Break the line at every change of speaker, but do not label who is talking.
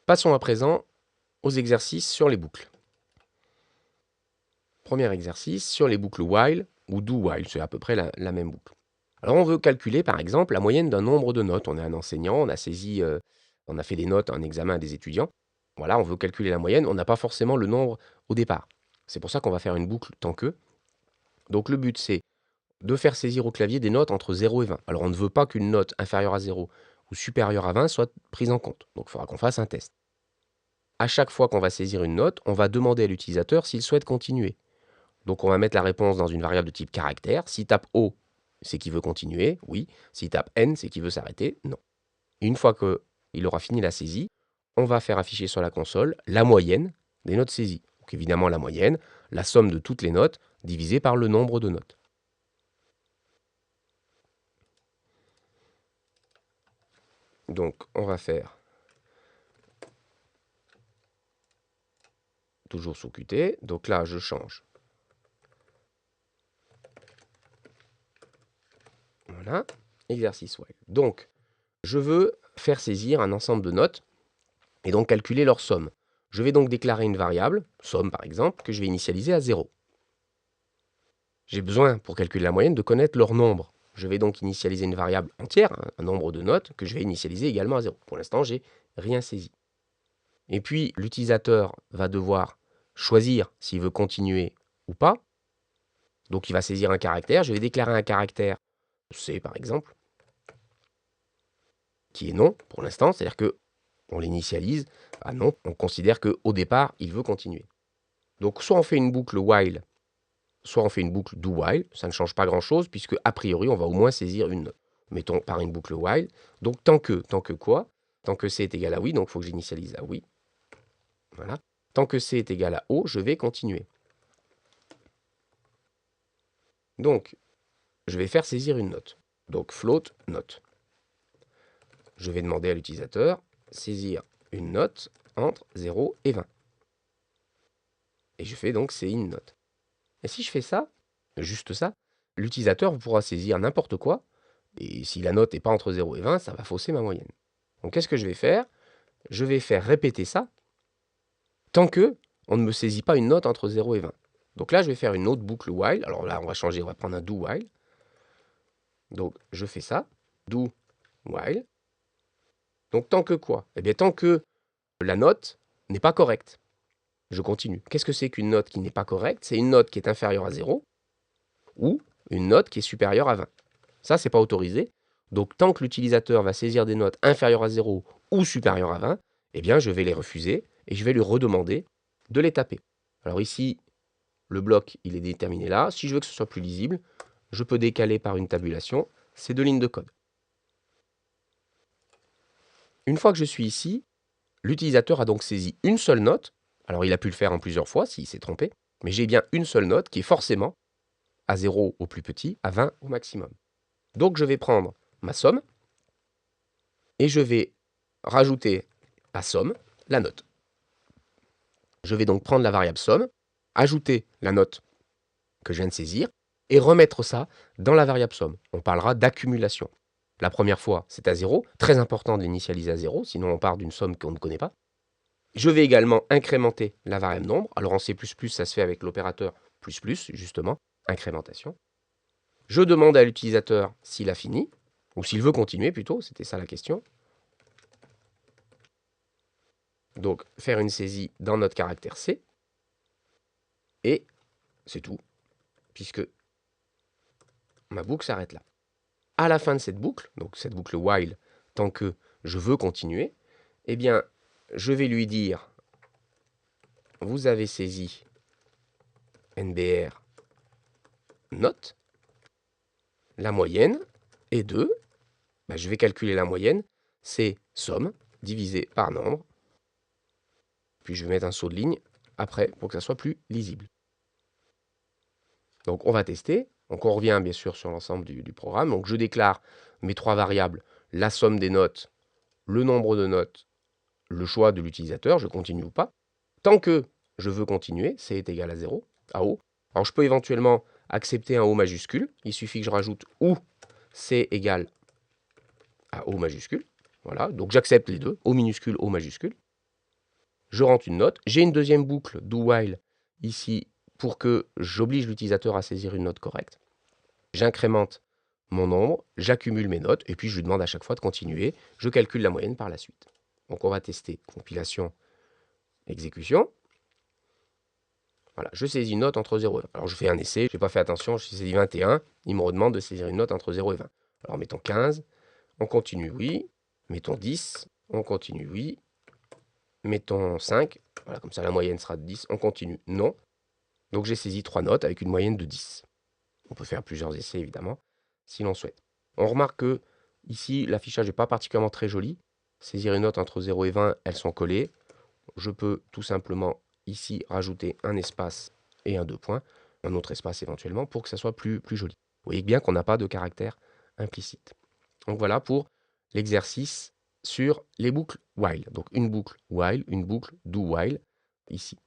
Passons à présent aux exercices sur les boucles. Premier exercice sur les boucles while ou do while, c'est à peu près la même boucle. Alors on veut calculer par exemple la moyenne d'un nombre de notes. On est un enseignant, on a saisi, on a fait des notes, un examen à des étudiants. Voilà, on veut calculer la moyenne, on n'a pas forcément le nombre au départ. C'est pour ça qu'on va faire une boucle tant que. Donc le but c'est de faire saisir au clavier des notes entre 0 et 20. Alors on ne veut pas qu'une note inférieure à 0 ou supérieure à 20 soit prise en compte. Donc il faudra qu'on fasse un test. À chaque fois qu'on va saisir une note, on va demander à l'utilisateur s'il souhaite continuer. Donc on va mettre la réponse dans une variable de type caractère. S'il tape O, c'est qu'il veut continuer, oui. S'il tape N, c'est qu'il veut s'arrêter, non. Et une fois qu'il aura fini la saisie, on va faire afficher sur la console la moyenne des notes saisies. Donc évidemment la moyenne, la somme de toutes les notes divisée par le nombre de notes. Donc on va faire toujours sous Qt. Donc là je change. Voilà, exercice while. Donc je veux faire saisir un ensemble de notes et donc calculer leur somme. Je vais donc déclarer une variable, somme par exemple, que je vais initialiser à 0. J'ai besoin, pour calculer la moyenne, de connaître leur nombre. Je vais donc initialiser une variable entière, un nombre de notes, que je vais initialiser également à 0. Pour l'instant, j'ai rien saisi. Et puis, l'utilisateur va devoir choisir s'il veut continuer ou pas. Donc, il va saisir un caractère. Je vais déclarer un caractère C, par exemple, qui est non pour l'instant, c'est-à-dire que on l'initialise à non. On considère qu'au départ, il veut continuer. Donc, soit on fait une boucle while, soit on fait une boucle do while. Ça ne change pas grand-chose, puisque a priori, on va au moins saisir une note. Mettons par une boucle while. Donc, tant que quoi? Tant que C est égal à oui, donc il faut que j'initialise à oui. Voilà. Tant que C est égal à O, je vais continuer. Donc, je vais faire saisir une note. Donc, float note. Je vais demander à l'utilisateur saisir une note entre 0 et 20. Et je fais donc c'est une note. Et si je fais ça, juste ça, l'utilisateur pourra saisir n'importe quoi. Et si la note n'est pas entre 0 et 20, ça va fausser ma moyenne. Donc qu'est-ce que je vais faire? Je vais faire répéter ça tant que on ne me saisit pas une note entre 0 et 20. Donc là, je vais faire une autre boucle while. Alors là, on va changer, on va prendre un do while. Donc je fais ça, do while. Donc tant que quoi? Eh bien tant que la note n'est pas correcte. Je continue. Qu'est-ce que c'est qu'une note qui n'est pas correcte? C'est une note qui est inférieure à 0 ou une note qui est supérieure à 20. Ça, c'est pas autorisé. Donc tant que l'utilisateur va saisir des notes inférieures à 0 ou supérieures à 20, eh bien je vais les refuser et je vais lui redemander de les taper. Alors ici, le bloc, il est déterminé là. Si je veux que ce soit plus lisible, je peux décaler par une tabulation ces deux lignes de code. Une fois que je suis ici, l'utilisateur a donc saisi une seule note. Alors il a pu le faire en plusieurs fois s'il s'est trompé, mais j'ai bien une seule note qui est forcément à 0 au plus petit, à 20 au maximum. Donc je vais prendre ma somme et je vais rajouter à somme la note. Je vais donc prendre la variable somme, ajouter la note que je viens de saisir et remettre ça dans la variable somme. On parlera d'accumulation. La première fois, c'est à 0. Très important de l'initialiser à 0, sinon on part d'une somme qu'on ne connaît pas. Je vais également incrémenter la variable nombre. Alors en C++, ça se fait avec l'opérateur plus plus, justement, incrémentation. Je demande à l'utilisateur s'il a fini, ou s'il veut continuer plutôt, c'était ça la question. Donc faire une saisie dans notre caractère C. Et c'est tout, puisque ma boucle s'arrête là. À la fin de cette boucle, donc cette boucle while, tant que je veux continuer, eh bien, je vais lui dire, vous avez saisi NBR note, la moyenne est 2, je vais calculer la moyenne, c'est somme divisé par nombre, puis je vais mettre un saut de ligne après pour que ça soit plus lisible. Donc on va tester, donc on revient bien sûr sur l'ensemble du programme, donc je déclare mes trois variables, la somme des notes, le nombre de notes, le choix de l'utilisateur, je continue ou pas. Tant que je veux continuer, C est égal à 0, à O. Alors je peux éventuellement accepter un O majuscule, il suffit que je rajoute ou C égale à O majuscule. Voilà, donc j'accepte les deux, O minuscule, O majuscule. je rentre une note. J'ai une deuxième boucle do while ici pour que j'oblige l'utilisateur à saisir une note correcte. J'incrémente mon nombre, j'accumule mes notes, et puis je lui demande à chaque fois de continuer. Je calcule la moyenne par la suite. Donc on va tester compilation, exécution. Voilà, je saisis une note entre 0 et 20. Alors je fais un essai, je n'ai pas fait attention, je saisis 21, il me redemande de saisir une note entre 0 et 20. Alors mettons 15, on continue, oui. Mettons 10, on continue, oui. Mettons 5, voilà, comme ça la moyenne sera de 10, on continue, non. Donc j'ai saisi 3 notes avec une moyenne de 10. On peut faire plusieurs essais évidemment, si l'on souhaite. On remarque que ici, l'affichage n'est pas particulièrement très joli. Saisir une note entre 0 et 20, elles sont collées. Je peux tout simplement ici rajouter un espace et un 2 points, un autre espace éventuellement, pour que ça soit plus joli. Vous voyez bien qu'on n'a pas de caractère implicite. Donc voilà pour l'exercice sur les boucles while. Donc une boucle while, une boucle do while ici.